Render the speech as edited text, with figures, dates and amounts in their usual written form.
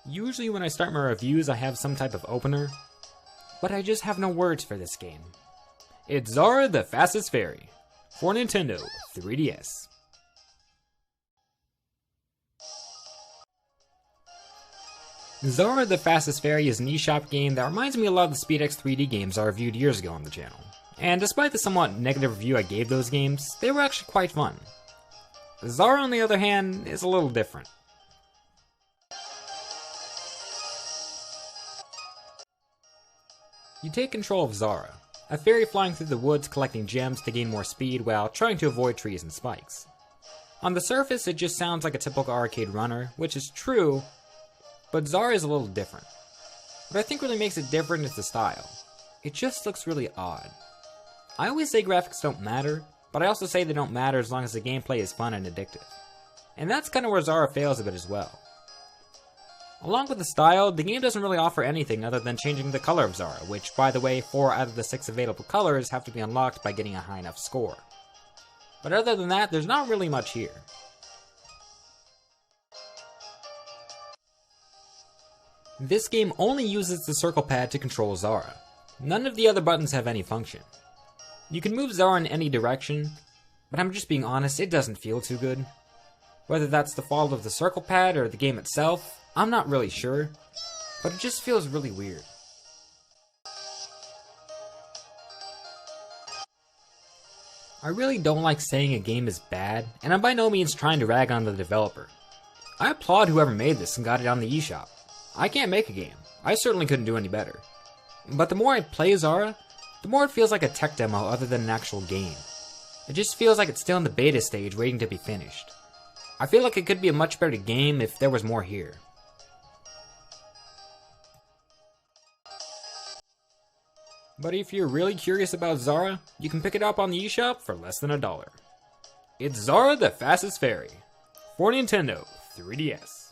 Usually when I start my reviews I have some type of opener, but I just have no words for this game. It's Zara the Fastest Fairy for Nintendo 3DS. Zara the Fastest Fairy is an eShop game that reminds me a lot of the SpeedX 3D games I reviewed years ago on the channel. And despite the somewhat negative review I gave those games, they were actually quite fun. Zara, on the other hand, is a little different. You take control of Zara, a fairy flying through the woods collecting gems to gain more speed while trying to avoid trees and spikes. On the surface, it just sounds like a typical arcade runner, which is true, but Zara is a little different. What I think really makes it different is the style. It just looks really odd. I always say graphics don't matter, but I also say they don't matter as long as the gameplay is fun and addictive. And that's kind of where Zara fails a bit as well. Along with the style, the game doesn't really offer anything other than changing the color of Zara, which, by the way, 4 out of the 6 available colors have to be unlocked by getting a high enough score. But other than that, there's not really much here. This game only uses the circle pad to control Zara. None of the other buttons have any function. You can move Zara in any direction, but I'm just being honest, it doesn't feel too good. Whether that's the fault of the circle pad or the game itself, I'm not really sure, but it just feels really weird. I really don't like saying a game is bad, and I'm by no means trying to rag on the developer. I applaud whoever made this and got it on the eShop. I can't make a game. I certainly couldn't do any better. But the more I play Zara, the more it feels like a tech demo other than an actual game. It just feels like it's still in the beta stage waiting to be finished. I feel like it could be a much better game if there was more here. But if you're really curious about Zara, you can pick it up on the eShop for less than $1. It's Zara the Fastest Fairy for Nintendo 3DS.